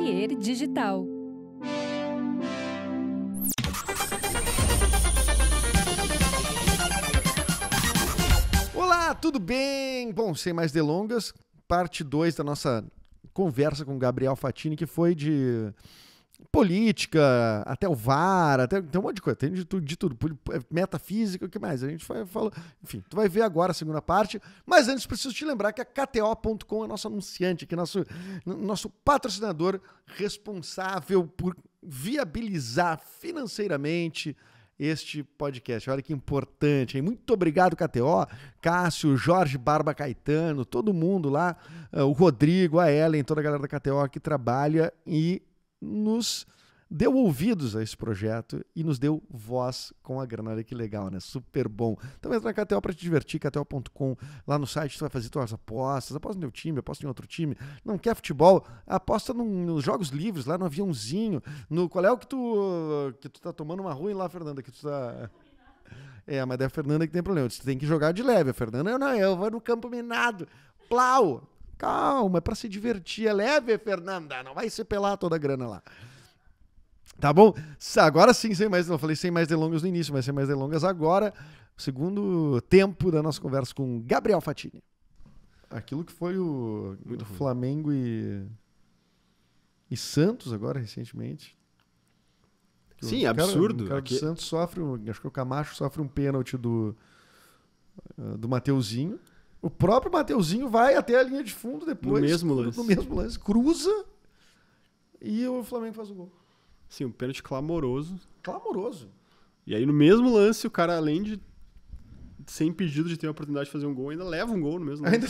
Atelier Digital. Olá, tudo bem? Bom, sem mais delongas, parte 2 da nossa conversa com o Gabriel Fatini, que foi de política, até o VAR, tem um monte de coisa, tem de tudo, metafísica, o que mais? A gente falou, enfim, tu vai ver agora a segunda parte, mas antes preciso te lembrar que a KTO.com é nosso anunciante, que é nosso patrocinador responsável por viabilizar financeiramente este podcast. Olha que importante, hein? Muito obrigado, KTO, Cássio, Jorge, Barba, Caetano, todo mundo lá, o Rodrigo, a Ellen, toda a galera da KTO que trabalha e nos deu ouvidos a esse projeto e nos deu voz com a grana. Olha que legal, né? Super bom. Então entra na KTO para te divertir, KTO.com. Lá no site tu vai fazer tuas apostas. Aposta no teu time, aposta em outro time. Não quer futebol? Aposta nos jogos livres, lá no aviãozinho. Qual é o que tu tá tomando uma ruim lá, Fernanda? Que tu tá... mas daí a Fernanda que tem problema. Tu tem que jogar de leve. A Fernanda, eu vou no campo minado. Plau! Calma, é pra se divertir. É leve, Fernanda. Não vai se pelar toda a grana lá. Tá bom? Agora sim, eu falei sem mais delongas no início, mas sem mais delongas agora, segundo tempo da nossa conversa com Gabriel Fatini. Aquilo que foi o Flamengo e Santos agora, recentemente. Sim, absurdo. O cara do Santos sofre, acho que o Camacho sofre um pênalti do Mateuzinho. O próprio Mateuzinho vai até a linha de fundo depois. No mesmo lance. Cruza e o Flamengo faz o gol. Sim, um pênalti clamoroso. Clamoroso. E aí no mesmo lance o cara, além de ser impedido de ter a oportunidade de fazer um gol, ainda leva um gol no mesmo lance.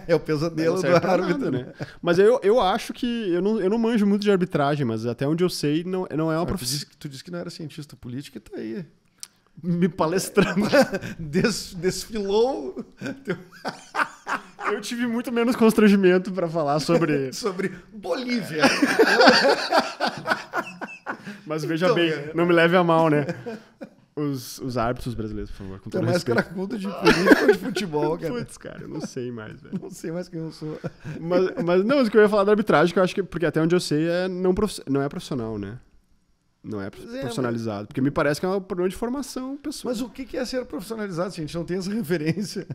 É o pesadelo do árbitro, né? Mas eu acho que... Eu não manjo muito de arbitragem, mas até onde eu sei não é uma profissão... Tu disse que não era cientista político e tá aí... Me palestrando. Desfilou. Eu tive muito menos constrangimento para falar sobre Bolívia. Mas veja bem, não me leve a mal, né? Os árbitros brasileiros, por favor. Com todo mais respeito. caracudo de política ou de futebol, cara? Putz, cara, eu não sei mais, velho. Não sei mais quem eu sou. Mas não, o que eu ia falar da arbitragem, que eu acho que, porque até onde eu sei, não é profissional, né? Não é profissionalizado. Porque me parece que é um problema de formação pessoal. Mas o que é ser profissionalizado se a gente não tem essa referência?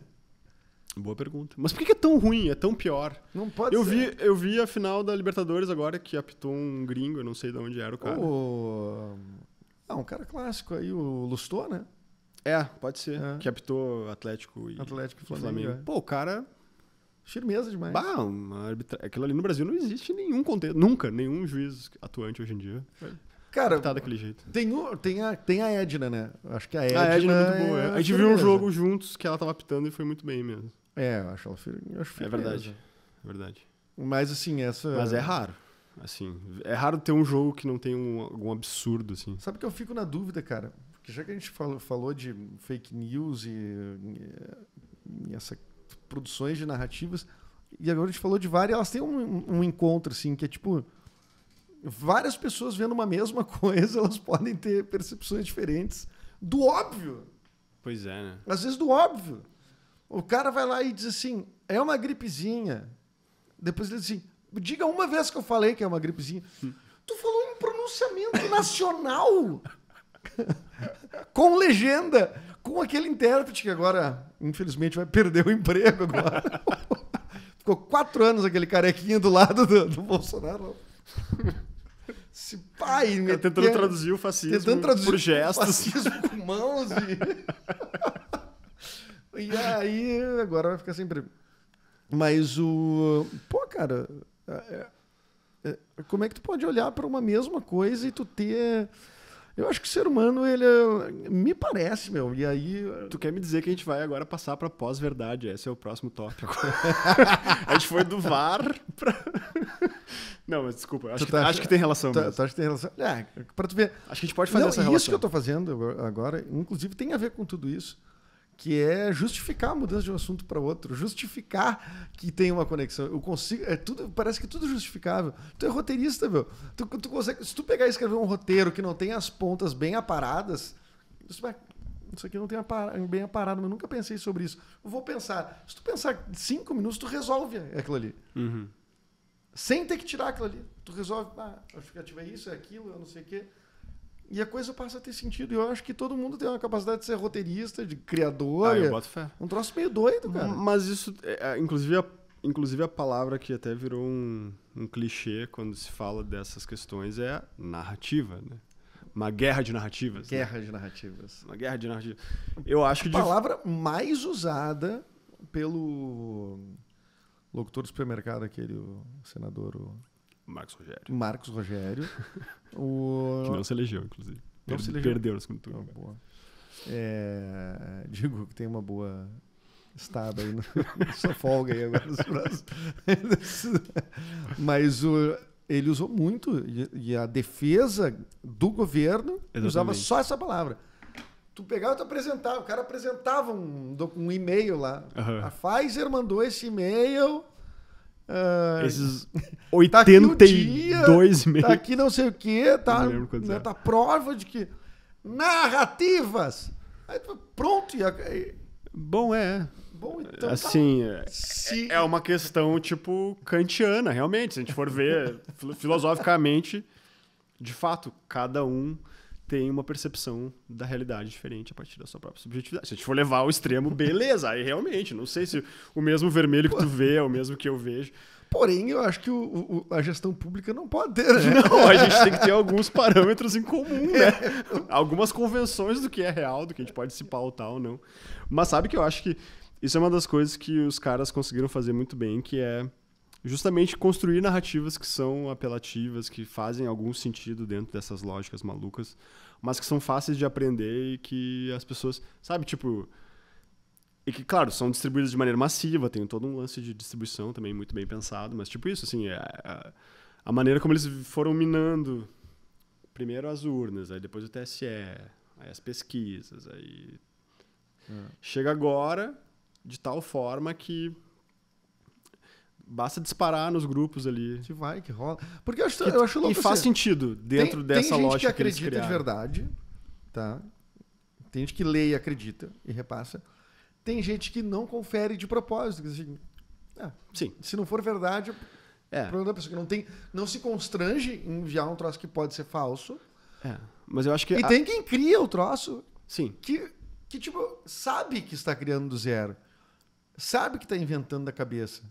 Boa pergunta. Mas por que é tão ruim? É tão pior? Não pode ser. Eu vi a final da Libertadores agora, que apitou um gringo, eu não sei de onde era o cara. Um cara clássico aí, o Lustô, né? Pode ser. Que apitou Atlético e Flamengo. Pô, o cara... Firmeza demais. Aquilo ali no Brasil não existe nenhum contexto. Nunca, nenhum juiz atuante hoje em dia. Cara, tá daquele jeito. Tem a Edna, né? Acho que a Edna é muito boa. A gente viu um jogo juntos que ela tava apitando e foi muito bem mesmo. Eu acho ela firmeza. É verdade. Mas assim, Mas é raro. Assim, é raro ter um jogo que não tem algum absurdo, assim. Sabe que eu fico na dúvida, cara? Porque já que a gente falou de fake news e essas produções de narrativas, e agora a gente falou de várias, elas têm um encontro, assim, que é tipo... Várias pessoas vendo uma mesma coisa, elas podem ter percepções diferentes do óbvio. Pois é, né? Às vezes do óbvio. O cara vai lá e diz assim, é uma gripezinha. Depois ele diz assim, diga uma vez que eu falei que é uma gripezinha. Tu falou em pronunciamento nacional. Com legenda. Com aquele intérprete que agora, infelizmente, vai perder o emprego agora. Ficou 4 anos aquele carequinha do lado do Bolsonaro. Esse pai... Tentando traduzir o fascismo por gestos. Fascismo com mãos e aí agora vai ficar sempre... Mas Pô, cara... Como é que tu pode olhar para uma mesma coisa e tu ter... Eu acho que o ser humano, ele me parece, e aí... Tu quer me dizer que a gente vai agora passar pra pós-verdade? Esse é o próximo tópico. A gente foi do VAR pra... Não, mas desculpa, acho que tem relação mesmo. Tu acha que tem relação? Pra tu ver... Acho que a gente pode fazer essa relação. Isso que eu tô fazendo agora, inclusive, tem a ver com tudo isso, que é justificar a mudança de um assunto para outro, justificar que tem uma conexão. Eu consigo, parece que tudo é justificável. Tu é roteirista, meu. Tu consegue, se tu pegar e escrever um roteiro que não tem as pontas bem aparadas, isso aqui não tem bem aparado, mas eu nunca pensei sobre isso. Eu vou pensar. Se tu pensar 5 minutos, tu resolve aquilo ali. Uhum. sem ter que tirar aquilo ali. Tu resolve, a justificativa é isso, é aquilo, eu não sei o quê. E a coisa passa a ter sentido. E eu acho que todo mundo tem uma capacidade de ser roteirista, de criador. Eu boto fé. Um troço meio doido, cara. Mas isso, inclusive a palavra que até virou um clichê quando se fala dessas questões é narrativa, né? Uma guerra de narrativas. Guerra de narrativas. Uma guerra de narrativas. Eu acho que... A palavra mais usada pelo locutor do supermercado, aquele, o senador... Marcos Rogério. Que não se elegeu, inclusive. Não se elegeu. Perdeu no segundo turno. Boa. Digo que tem uma boa estada aí. Só folga aí agora nos próximos. Mas ele usou muito. E a defesa do governo usava só essa palavra. Tu pegava e tu apresentava. O cara apresentava um e-mail lá. Uhum. A Pfizer mandou esse e-mail... Esses 82 e-mails. Tá aqui não sei o que, tá prova de que narrativas. Aí pronto. Bom, então assim, é uma questão tipo kantiana, realmente. Se a gente for ver filosoficamente, de fato, cada um tem uma percepção da realidade diferente a partir da sua própria subjetividade. Se a gente for levar ao extremo, beleza. Aí realmente, não sei se o mesmo vermelho que tu vê é o mesmo que eu vejo. Porém, eu acho que a gestão pública não pode ter, né? Não, a gente tem que ter alguns parâmetros em comum, né? Algumas convenções do que é real, do que a gente pode se pautar ou não. Mas sabe que eu acho que isso é uma das coisas que os caras conseguiram fazer muito bem, que é justamente construir narrativas que são apelativas, que fazem algum sentido dentro dessas lógicas malucas, mas que são fáceis de aprender e que as pessoas, sabe, tipo... E que, claro, são distribuídas de maneira massiva, tem todo um lance de distribuição também muito bem pensado, mas tipo isso, assim, a maneira como eles foram minando primeiro as urnas, aí depois o TSE, aí as pesquisas, aí... Chega agora de tal forma que basta disparar nos grupos ali. Que vai, que rola. Porque eu acho louco. E faz sentido dentro dessa lógica que eles criaram. Tem gente que acredita de verdade, tá? Tem gente que lê e acredita e repassa. Tem gente que não confere de propósito. Assim, sim. Se não for verdade, o problema da pessoa que não se constrange em enviar um troço que pode ser falso. Mas eu acho que... E tem quem cria o troço. Sim. Que tipo, sabe que está criando do zero. Sabe que está inventando da cabeça.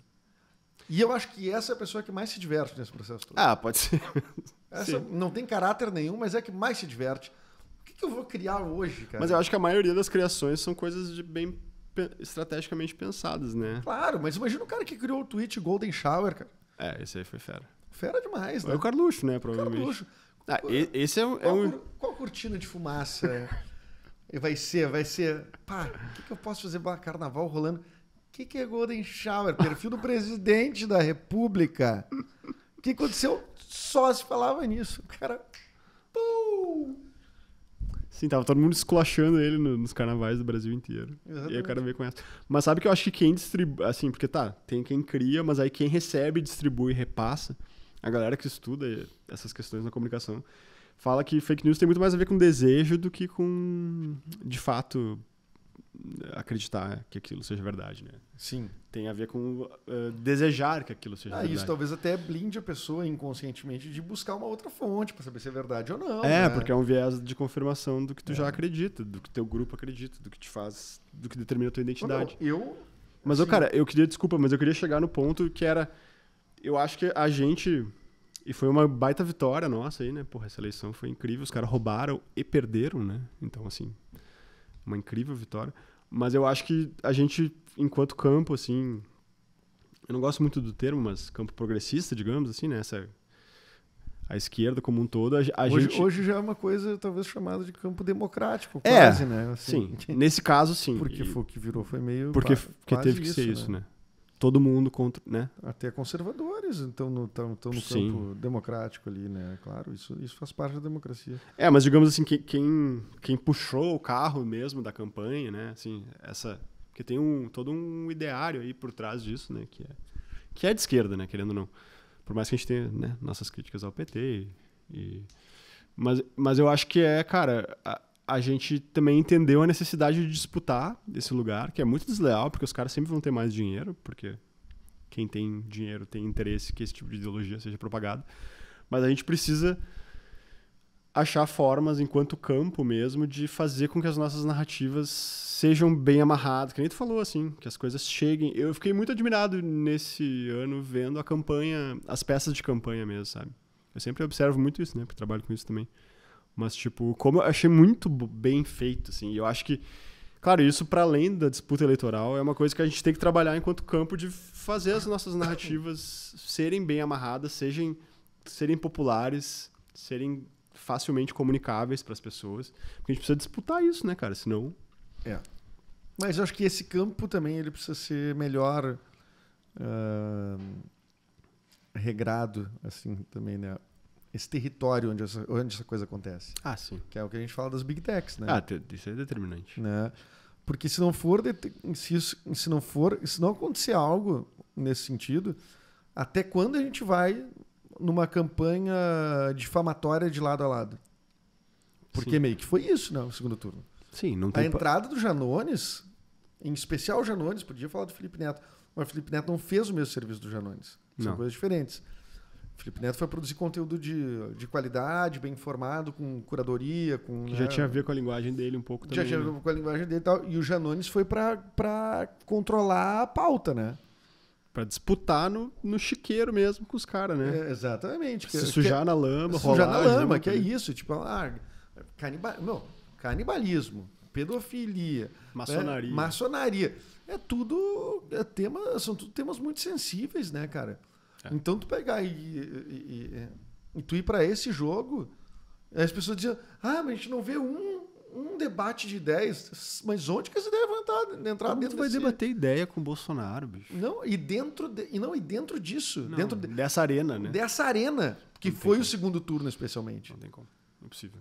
E eu acho que essa é a pessoa que mais se diverte nesse processo todo. Pode ser. Essa não tem caráter nenhum, mas é que mais se diverte. O que eu vou criar hoje, cara? Mas eu acho que a maioria das criações são coisas bem estrategicamente pensadas, né? Claro, mas imagina o cara que criou o tweet Golden Shower, cara. Esse aí foi fera. Fera demais, né? É o Carluxo, né, provavelmente. Carluxo. Esse é Qual cortina de fumaça vai ser? Pá, o que eu posso fazer para carnaval rolando? O que é Golden Shower? Perfil do presidente da República. O que aconteceu? Só se falava nisso. O cara... Sim, tava todo mundo esculachando ele nos carnavais do Brasil inteiro. Exatamente. E aí o cara veio com essa. Mas sabe que eu acho que quem distribui... Assim, porque tem quem cria, mas aí quem recebe, distribui e repassa, a galera que estuda essas questões na comunicação, fala que fake news tem muito mais a ver com desejo do que com, de fato, acreditar que aquilo seja verdade, né? Sim. Tem a ver com desejar que aquilo seja verdade. Isso talvez até blinde a pessoa inconscientemente de buscar uma outra fonte para saber se é verdade ou não. Né? Porque é um viés de confirmação do que tu já acredita, do que teu grupo acredita, do que te faz, do que determina a tua identidade. Mas, cara, eu queria chegar no ponto que era... Eu acho que a gente... E foi uma baita vitória nossa aí, né? Porra, essa eleição foi incrível. Os caras roubaram e perderam, né? Então, assim, uma incrível vitória. Mas eu acho que a gente, enquanto campo, assim... Eu não gosto muito do termo, mas campo progressista, digamos assim, né? A esquerda como um todo, gente... Hoje já é uma coisa, talvez, chamada de campo democrático, quase, né? Assim, sim. Nesse caso, sim. Porque o que virou foi meio... Porque teve que ser isso, né? Todo mundo contra, né? Até conservadores estão no campo democrático ali, né? Claro, isso faz parte da democracia. Mas digamos assim, quem puxou o carro mesmo da campanha, né? Assim, porque tem todo um ideário aí por trás disso, né? Que é de esquerda, né? Querendo ou não. Por mais que a gente tenha, né, nossas críticas ao PT. Mas eu acho que cara... A gente também entendeu a necessidade de disputar esse lugar, que é muito desleal, porque os caras sempre vão ter mais dinheiro, porque quem tem dinheiro tem interesse que esse tipo de ideologia seja propagado. Mas a gente precisa achar formas, enquanto campo mesmo, de fazer com que as nossas narrativas sejam bem amarradas. Que nem tu falou, assim, que as coisas cheguem. Eu fiquei muito admirado nesse ano vendo a campanha, as peças de campanha mesmo, sabe? Eu sempre observo muito isso, né? Porque trabalho com isso também. Mas, tipo, como eu achei muito bem feito, assim. E eu acho que, claro, isso para além da disputa eleitoral é uma coisa que a gente tem que trabalhar enquanto campo de fazer as nossas narrativas serem bem amarradas, serem populares, serem facilmente comunicáveis para as pessoas. Porque a gente precisa disputar isso, né, cara? Senão... Mas eu acho que esse campo também ele precisa ser melhor regrado, assim, também, né? Esse território onde essa coisa acontece. Ah, sim. Que é o que a gente fala das Big Techs, né? Ah, isso é determinante. Né? Porque se não acontecer algo nesse sentido, até quando a gente vai numa campanha difamatória de lado a lado? Porque meio que foi isso, né, o segundo turno. Sim, não tem... A entrada do Janones, em especial o Janones, podia falar do Felipe Neto, mas o Felipe Neto não fez o mesmo serviço do Janones. São coisas diferentes. O Felipe Neto foi produzir conteúdo de qualidade, bem informado, com curadoria, com... Que já tinha a ver com a linguagem dele um pouco também. Já tinha a ver com a linguagem dele e tal. E o Janones foi pra controlar a pauta, né? Pra disputar no chiqueiro mesmo com os caras, né? Exatamente. Se sujar na lama, rolar. Sujar na lama, que é isso. Tipo, canibalismo, pedofilia, maçonaria. Maçonaria. São tudo temas muito sensíveis, né, cara? Então tu pegar e tu ir pra esse jogo, as pessoas dizem, mas a gente não vê um debate de ideias. Mas onde que essa ideia vai entrar Como dentro tu vai debater ideia com o Bolsonaro, bicho? Não, e dentro disso. Não, dentro dessa arena, né? Dessa arena, que foi o segundo turno, especialmente. Não tem como. Não é possível.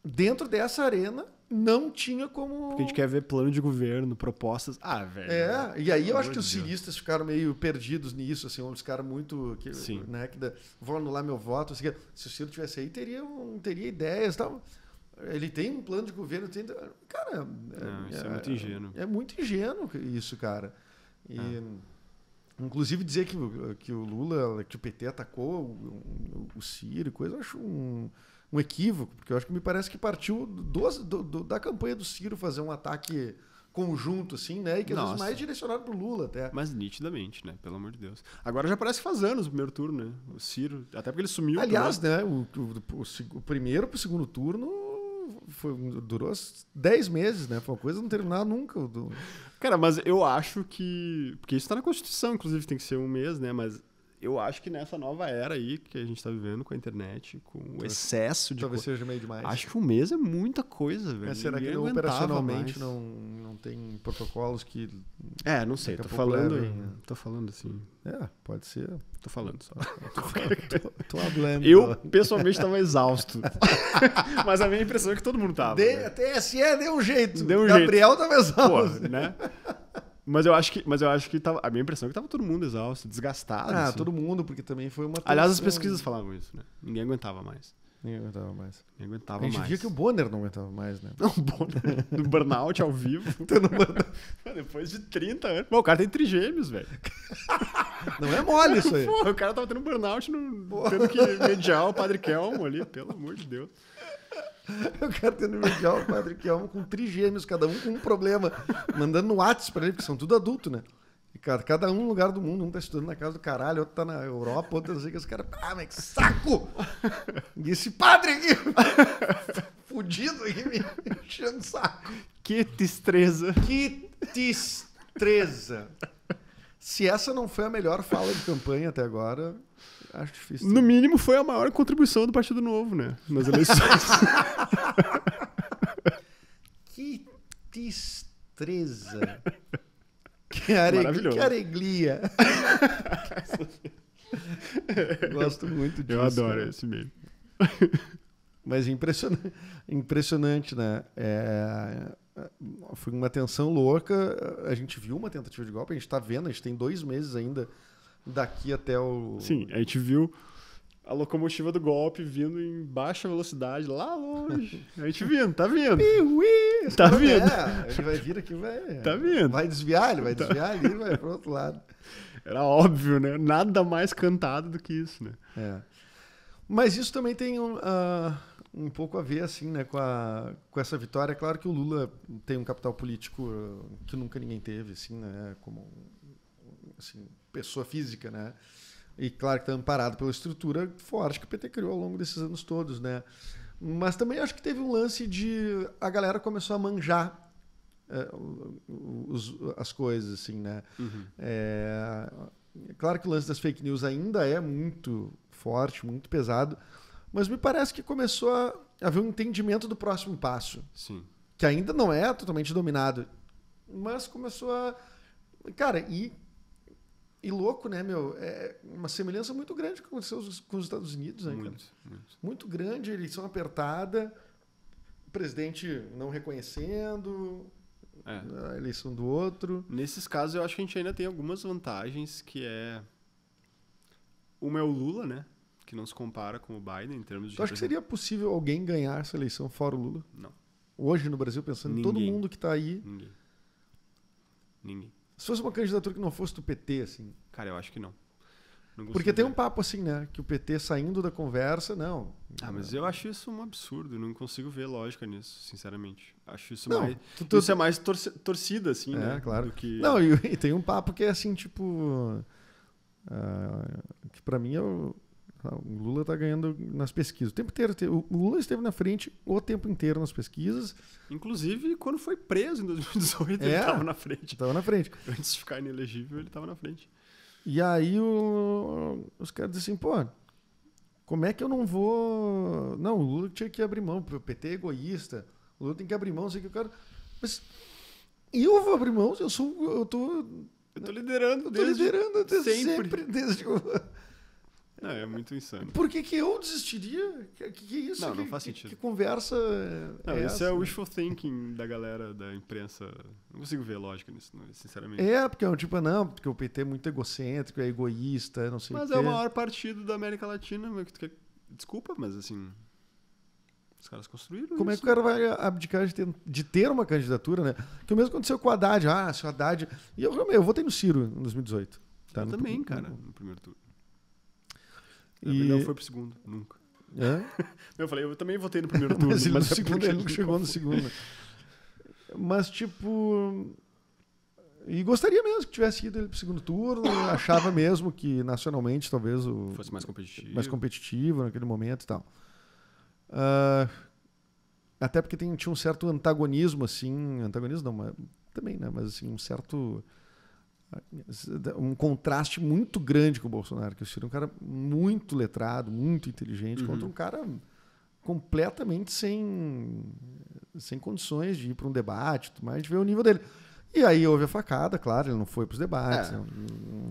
Dentro dessa arena, não tinha como... Porque a gente quer ver plano de governo, propostas... Ah, velho. E aí eu acho que os ciristas ficaram meio perdidos nisso, assim, uns caras muito... Sim. Né, vou anular meu voto. Assim, se o Ciro tivesse aí, teria ideias e tal. Ele tem um plano de governo... Cara... Isso é muito ingênuo. É muito ingênuo isso, cara. Inclusive dizer que o Lula, que o PT atacou o Ciro e coisa, eu acho um equívoco, porque eu acho que me parece que partiu da campanha do Ciro fazer um ataque conjunto, assim, né? E que às vezes mais direcionado pro Lula até. Mas nitidamente, né? Pelo amor de Deus. Agora já parece que faz anos o primeiro turno, né? O Ciro, até porque ele sumiu. Aliás, né? O primeiro pro segundo turno durou 10 meses, né? Foi uma coisa não terminar nunca. Cara, mas eu acho que... Porque isso tá na Constituição, inclusive tem que ser um mês, né? Mas eu acho que nessa nova era aí que a gente tá vivendo com a internet, com o excesso de... Talvez seja meio demais. Acho que um mês é muita coisa, velho. Mas será que operacionalmente não tem protocolos que... Não sei. Tô falando assim. Pode ser. Tô falando só. Tô hablando. Eu, pessoalmente, tava exausto. Mas a minha impressão é que todo mundo tava. A TSE deu um jeito. Gabriel jeito. Tava exausto. Pô, né? Mas eu acho que tava, a minha impressão é que tava todo mundo exausto, desgastado. Assim. Todo mundo, porque também foi uma... Aliás, as pesquisas falavam isso, né? Ninguém aguentava mais. A gente via que o Bonner não aguentava mais, né? Não, o Bonner no burnout ao vivo. Depois de 30 anos. Bom, o cara tem trigêmeos, velho. Não é mole isso aí. Pô, o cara tava tendo burnout, tendo que mediar o Padre Kelmo ali, pelo amor de Deus. Eu quero ter no medial o Padre Kelmo com trigêmeos, cada um com um problema, mandando no WhatsApp pra ele, porque são tudo adulto, né? E cada um no lugar do mundo, um tá estudando na casa do caralho, outro tá na Europa, outro não sei o que, os caras, mas que saco! E esse padre aqui, fudido aqui, me enchendo o saco. Que destreza. Que destreza. Se essa não foi a melhor fala de campanha até agora... Acho difícil. No mínimo, foi a maior contribuição do Partido Novo, né? Nas eleições. Que destreza. Que alegria. Gosto muito disso. Eu adoro esse meme. Mas impressionante, né? Foi uma tensão louca. A gente viu uma tentativa de golpe, a gente tá vendo, a gente tem 2 meses ainda daqui até o... Sim, a gente viu a locomotiva do golpe vindo em baixa velocidade lá longe. A gente vindo, tá vindo. Tá vindo. Ele vai vir aqui, Tá vindo. Vai desviar, ele vai desviar ali, vai pro outro lado. Era óbvio, né? Nada mais cantado do que isso, né? É. Mas isso também tem um pouco a ver, assim, né, com essa vitória. É claro que o Lula tem um capital político que nunca ninguém teve, assim, né, como assim, pessoa física, né? E claro que está amparado pela estrutura forte que o PT criou ao longo desses anos todos, né? Mas também acho que teve um lance de a galera começou a manjar as coisas, assim, né? Uhum. Claro que o lance das fake news ainda é muito forte, muito pesado, mas me parece que começou a haver um entendimento do próximo passo. Sim. Que ainda não é totalmente dominado, mas começou a... Cara, e louco, né, meu? É uma semelhança muito grande com o que aconteceu com os Estados Unidos, né, cara? Muito grande, eleição apertada, o presidente não reconhecendo a eleição do outro. Nesses casos, eu acho que a gente ainda tem algumas vantagens, que é... Uma é o Lula, né? Que não se compara com o Biden em termos de... Tu acha que seria possível alguém ganhar essa eleição fora o Lula? Não. Hoje no Brasil, pensando em todo mundo que está aí. Ninguém. Se fosse uma candidatura que não fosse do PT, assim. Cara, eu acho que não. Porque tem um papo assim, né? Que o PT saindo da conversa, não. Mas eu acho isso um absurdo. Não consigo ver lógica nisso, sinceramente. Acho isso não, mais... Isso é mais torcida, assim, né? Claro. Do que... Não, e tem um papo que é assim, tipo... que pra mim o Lula tá ganhando nas pesquisas. O tempo inteiro. O Lula esteve na frente o tempo inteiro nas pesquisas. Inclusive, quando foi preso em 2018, ele tava na frente. Tava na frente. Antes de ficar inelegível, ele tava na frente. E aí os caras dizem assim, pô, como é que eu não vou... Não, o Lula tinha que abrir mão, o PT é egoísta, o Lula tem que abrir mão, não sei o que o cara... Mas eu vou abrir mão, eu tô liderando desde sempre. Desde... Não, é muito insano. Por que eu desistiria? Que é isso? Não faz sentido. Que conversa é essa? Isso é o wishful thinking da galera da imprensa. Não consigo ver lógica nisso, sinceramente. Porque é um tipo, não, porque o PT é muito egocêntrico, é egoísta, não sei o quê. Mas é o maior partido da América Latina. Desculpa, mas assim... Os caras construíram Como é que o cara vai abdicar de ter uma candidatura, né? Que o mesmo aconteceu com o Haddad. Se o Haddad... E eu votei no Ciro em 2018. Tá? Eu também, cara, no primeiro turno. E... Não foi pro segundo, nunca. Eu falei, eu também votei no primeiro turno. Mas no segundo, ele não chegou no segundo. Mas, tipo... E gostaria mesmo que tivesse ido ele pro segundo turno. Achava mesmo que, nacionalmente, talvez... fosse mais competitivo. Mais competitivo naquele momento e tal. Até porque tinha um certo antagonismo, assim... Antagonismo não, mas também, né? Mas, assim, um certo... Um contraste muito grande com o Bolsonaro, que o Ciro é um cara muito letrado, muito inteligente, contra um cara completamente sem condições de ir para um debate, mas de ver o nível dele. E aí houve a facada, claro, ele não foi para os debates.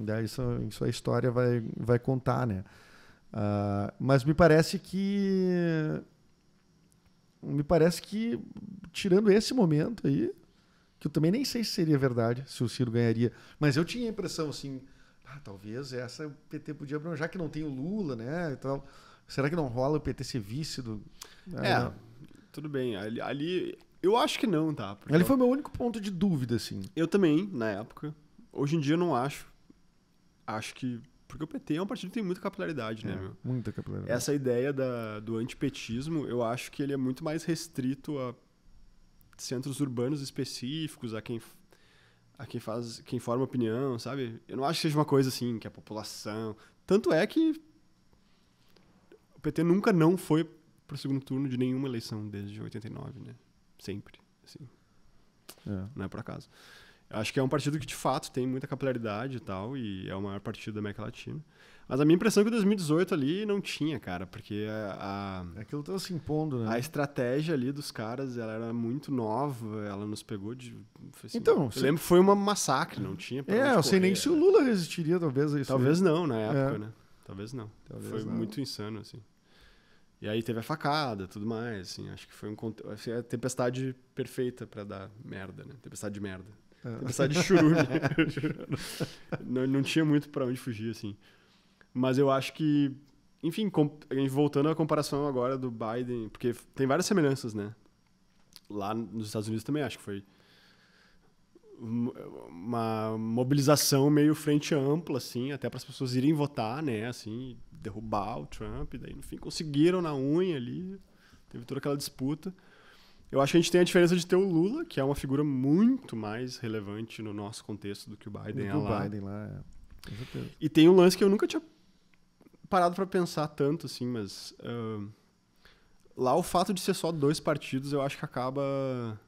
Daí isso a história vai contar, né? Mas me parece que tirando esse momento aí, que eu também nem sei se seria verdade, se o Ciro ganharia. Mas eu tinha a impressão, assim, talvez essa o PT podia abrir, já que não tem o Lula, né, e tal. Será que não rola o PT ser vice do... Tudo bem. Ali eu acho que não, tá? Ali foi o meu único ponto de dúvida, assim. Eu também, na época. Hoje em dia eu não acho. Acho que... Porque o PT é um partido que tem muita capilaridade, né, meu? Muita capilaridade. Essa ideia do antipetismo, eu acho que ele é muito mais restrito a centros urbanos específicos, a quem forma opinião, sabe? Eu não acho que seja uma coisa assim, que a população... Tanto é que o PT nunca não foi pro segundo turno de nenhuma eleição desde 89, né? Sempre, assim. Não é por acaso. Eu acho que é um partido que, de fato, tem muita capilaridade e tal, e é o maior partido da América Latina. Mas a minha impressão é que em 2018 ali não tinha, cara, porque aquilo tava se impondo, né? A estratégia ali dos caras, ela era muito nova, ela nos pegou de... Assim, então, eu lembro que foi um massacre, não tinha pra onde eu sei nem correr, se o Lula resistiria, talvez, a isso. Talvez não, na época, né? Talvez não. Foi não. muito insano, assim. E aí teve a facada, tudo mais, assim. Acho que foi a tempestade perfeita pra dar merda, né? Tempestade de merda. Tempestade de churume. não tinha muito pra onde fugir, assim. Mas eu acho que, enfim, voltando à comparação agora do Biden, porque tem várias semelhanças, né? Lá nos Estados Unidos também acho que foi uma mobilização meio frente ampla, assim, até para as pessoas irem votar, né, assim, derrubar o Trump, e daí no fim conseguiram na unha ali, teve toda aquela disputa. Eu acho que a gente tem a diferença de ter o Lula, que é uma figura muito mais relevante no nosso contexto do que o Biden lá. O Biden lá, com certeza. E tem um lance que eu nunca tinha parado para pensar tanto, assim, mas lá o fato de ser só 2 partidos, eu acho que acaba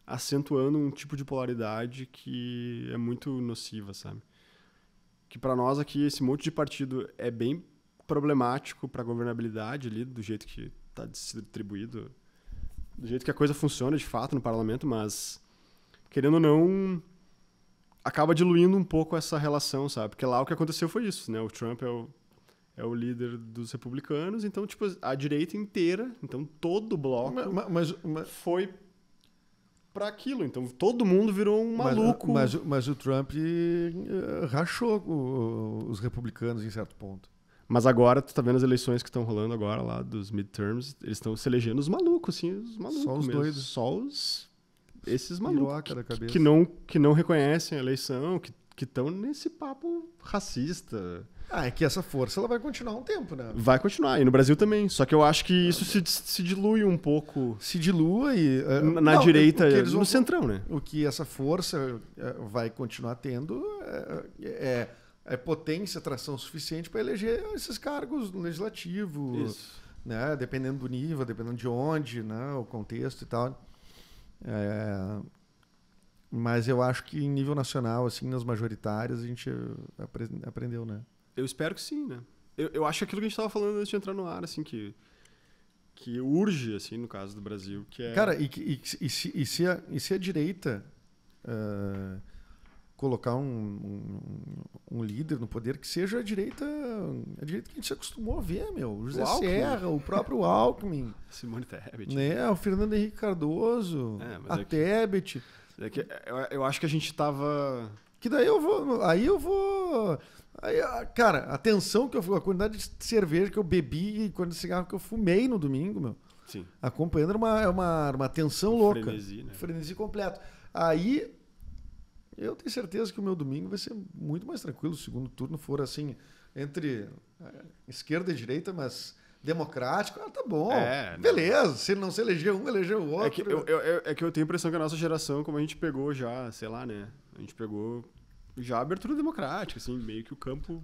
acentuando um tipo de polaridade que é muito nociva, sabe? Que para nós aqui, esse monte de partido é bem problemático para a governabilidade ali, do jeito que está distribuído, do jeito que a coisa funciona de fato no parlamento, mas, querendo ou não, acaba diluindo um pouco essa relação, sabe? Porque lá o que aconteceu foi isso, né? O Trump é o líder dos republicanos, então, tipo, a direita inteira, então todo o bloco Mas foi para aquilo. Então, todo mundo virou um maluco. Mas o Trump rachou os republicanos em certo ponto. Mas agora, tu tá vendo as eleições que estão rolando agora lá, dos midterms, eles estão se elegendo os malucos, assim, os malucos Só os mesmo. doidos. Só esses malucos Piroca da cabeça. que não reconhecem a eleição, que estão nesse papo racista. É que essa força ela vai continuar um tempo, né? Vai continuar, e no Brasil também. Só que eu acho que isso se dilui um pouco Se dilua e... na direita, eles no centrão, né? O que essa força vai continuar tendo é potência, atração suficiente para eleger esses cargos no legislativo, Isso. né? Dependendo do nível, dependendo de onde, né? O contexto e tal. Mas eu acho que em nível nacional, assim, nas majoritárias, a gente aprendeu, né? Eu espero que sim, né? Eu acho que aquilo que a gente estava falando antes de entrar no ar, assim, que urge, assim, no caso do Brasil, que é... Cara, e se a direita colocar um líder no poder que seja a direita que a gente se acostumou a ver, meu. O José Serra, o próprio Alckmin. Simone Tebet. Né? O Fernando Henrique Cardoso, a Tebet. Eu acho que a gente tava... Que daí eu vou... Cara, a quantidade de cerveja que eu bebi e quantidade de cigarro que eu fumei no domingo, meu. Sim. Acompanhando uma tensão louca. Frenesi, né? Frenesi completo. Aí, eu tenho certeza que o meu domingo vai ser muito mais tranquilo. Se o segundo turno for assim, entre esquerda e direita, mas democrático, tá bom. Beleza. Se não se eleger um, eleger o outro. É que eu tenho a impressão que a nossa geração, como a gente pegou já, sei lá, né? A gente pegou já a abertura democrática, assim, meio que o campo...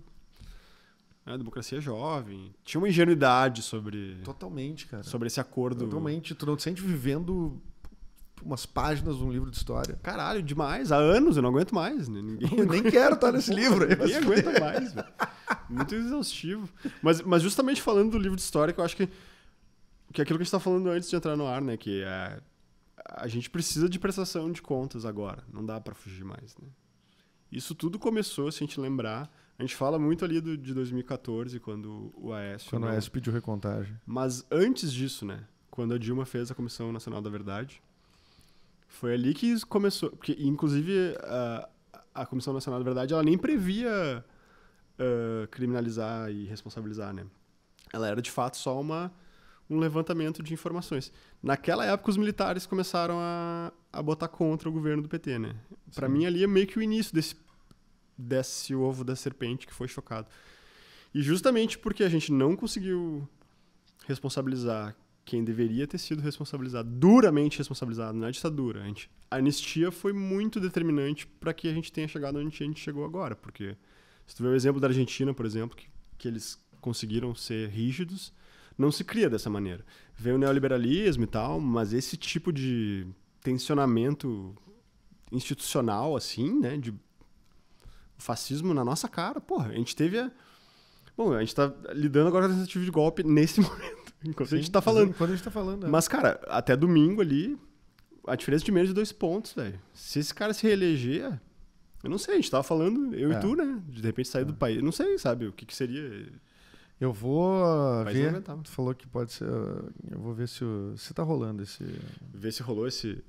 A democracia jovem. Tinha uma ingenuidade sobre... Totalmente, cara. Sobre esse acordo. Totalmente. Tu não te sente vivendo umas páginas de um livro de história. Caralho, demais. Há anos, eu não aguento mais. Né? Eu nem quero estar nesse livro aí. Nem aguento mais, velho. Muito exaustivo. Mas justamente falando do livro de história, que eu acho que é aquilo que a gente tá falando antes de entrar no ar, né? Que a gente precisa de prestação de contas agora. Não dá pra fugir mais, né? Isso tudo começou, se a gente lembrar... A gente fala muito ali de 2014, quando o Aécio... Quando o Aécio pediu recontagem. Mas antes disso, né? Quando a Dilma fez a Comissão Nacional da Verdade, foi ali que começou... Porque, inclusive, a Comissão Nacional da Verdade, ela nem previa criminalizar e responsabilizar, né? Ela era, de fato, só um levantamento de informações. Naquela época, os militares começaram a botar contra o governo do PT, né? Para mim, ali é meio que o início desse ovo da serpente que foi chocado. E justamente porque a gente não conseguiu responsabilizar quem deveria ter sido responsabilizado, duramente responsabilizado na ditadura, a anistia foi muito determinante para que a gente tenha chegado onde a gente chegou agora. Porque se tu vê o exemplo da Argentina, por exemplo, que eles conseguiram ser rígidos, não se cria dessa maneira. Veio o neoliberalismo e tal, mas esse tipo de tensionamento institucional, assim, né, de fascismo na nossa cara, porra, a gente teve Bom, a gente tá lidando agora com a tentativa de golpe nesse momento, enquanto a gente tá falando. Enquanto a gente tá falando, Mas, cara, até domingo ali, a diferença de menos de 2 pontos, velho. Se esse cara se reeleger, eu não sei, a gente tava falando, eu e tu, né? De repente sair do país, não sei, sabe, o que seria... Eu vou ver, tu falou que pode ser, eu vou ver se tá rolando esse... Ver se rolou esse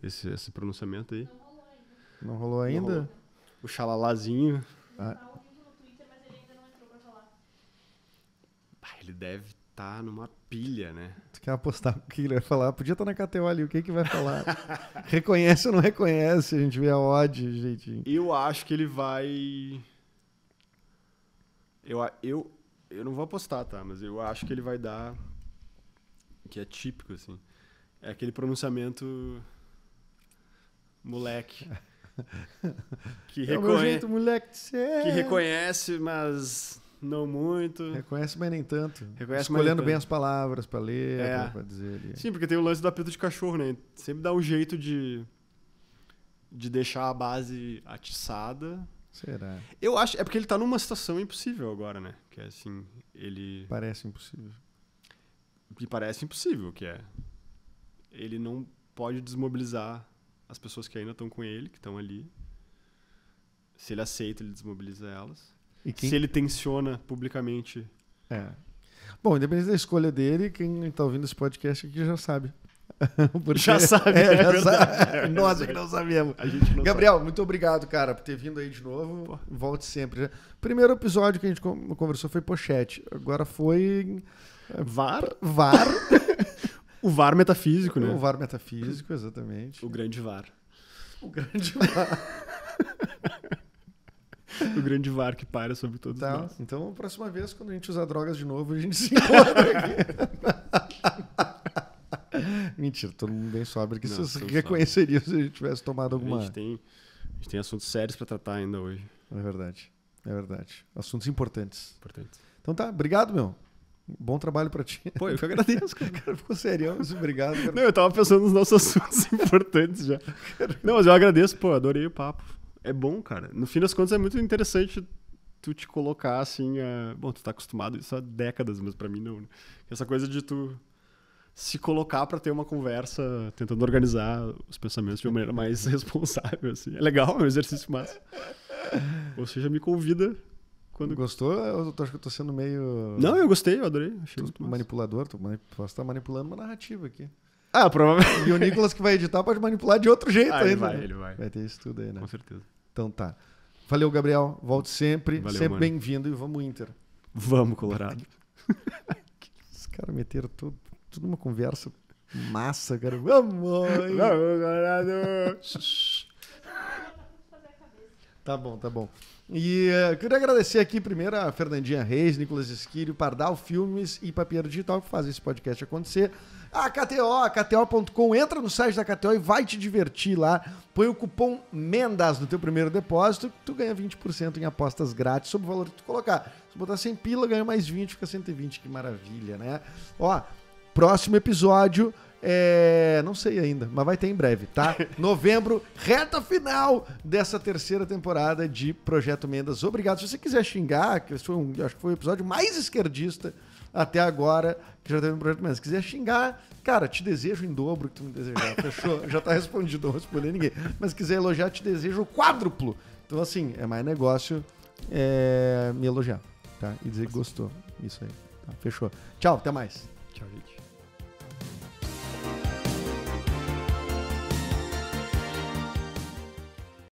pronunciamento aí. Não rolou ainda? Não rolou. O xalalazinho. Tá ao vivo no Twitter, mas ele ainda não entrou pra falar. Ele deve tá numa pilha, né? Tu quer apostar o que ele vai falar? Podia estar na KTO ali, o que vai falar? Reconhece ou não reconhece? A gente vê a odd, jeitinho. Eu acho que ele vai... Eu não vou apostar, tá? Mas eu acho que ele vai dar... Que é típico, assim. É aquele pronunciamento... Moleque. Que É o meu jeito, moleque de ser. Que reconhece, mas não muito. Reconhece, mas nem tanto. Reconhece, escolhendo mas bem as palavras pra ler, É. pra dizer ali. Sim, porque tem o lance do apito de cachorro, né? Sempre dá um jeito de deixar a base atiçada. Será? Eu acho... É porque ele tá numa situação impossível agora, né? Que é assim, ele... Parece impossível. Me parece impossível, que é... Ele não pode desmobilizar as pessoas que ainda estão com ele, que estão ali. Se ele aceita, ele desmobiliza elas. E quem... Se ele tensiona publicamente... É. Bom, independente da escolha dele, quem tá ouvindo esse podcast aqui já sabe. Porque... Já sabe, já verdade, sabe. Nós é que não sabemos. A gente não Gabriel, muito obrigado, cara, por ter vindo aí de novo. Pô. Volte sempre. Primeiro episódio que a gente conversou foi pochete. Agora foi... VAR? VAR. O VAR metafísico, né? O VAR metafísico, exatamente. O grande VAR. O grande VAR. O grande VAR que paira sobre todos Tá, nós. então, próxima vez, quando a gente usar drogas de novo, a gente se encontra aqui. Mentira, todo mundo bem sóbrio que Não, vocês estamos reconheceriam se a gente tivesse tomado alguma... A gente tem assuntos sérios pra tratar ainda hoje. É verdade, é verdade. Assuntos importantes. Importante. Então tá, obrigado, meu. Bom trabalho pra ti. Pô, eu que agradeço, cara. O cara ficou serião, mas obrigado. Cara. Não, eu tava pensando nos nossos assuntos importantes já. Não, mas eu agradeço, pô, adorei o papo. É bom, cara. No fim das contas é muito interessante tu te colocar assim, bom, tu tá acostumado isso há décadas, mas pra mim não, né? Essa coisa de tu se colocar pra ter uma conversa, tentando organizar os pensamentos de uma maneira mais responsável, assim. É legal, é um exercício massa. Ou seja, me convida quando... Gostou? Eu acho que eu tô sendo meio... Não, eu gostei, eu adorei. Achei muito massa. Manipulador, posso estar manipulando uma narrativa aqui. Ah, provavelmente. E o Nicolas que vai editar pode manipular de outro jeito ainda. Ele vai. Vai ter isso tudo aí, né? Com certeza. Então tá. Valeu, Gabriel. Volte sempre. Valeu, sempre mano. bem-vindo e vamos Inter. Vamos, Colorado. Os caras meteram tudo numa conversa massa, cara. Vamos, mãe. Vamos, Colorado. Tá bom. E queria agradecer aqui primeiro a Fernandinha Reis, Nicolas Esquírio, Pardal Filmes e Papieiro Digital que fazem esse podcast acontecer. A KTO, KTO.com, entra no site da KTO e vai te divertir lá. Põe o cupom MENDAS no teu primeiro depósito, tu ganha 20% em apostas grátis sobre o valor que tu colocar. Se botar 100 pila, ganha mais 20, fica 120, que maravilha, né? Ó, próximo episódio... não sei ainda, mas vai ter em breve, tá? Novembro, reta final dessa terceira temporada de Projeto Mendas. Obrigado. Se você quiser xingar, que esse foi acho que foi o episódio mais esquerdista até agora que já teve no Projeto Mendas. Se quiser xingar, cara, te desejo em dobro que tu me desejar. Fechou? Já tá respondido, não vou responder ninguém. Mas se quiser elogiar, te desejo o quádruplo. Então, assim, é mais negócio me elogiar, tá? E dizer que gostou. Isso aí. Tá? Fechou. Tchau, até mais. Tchau, gente.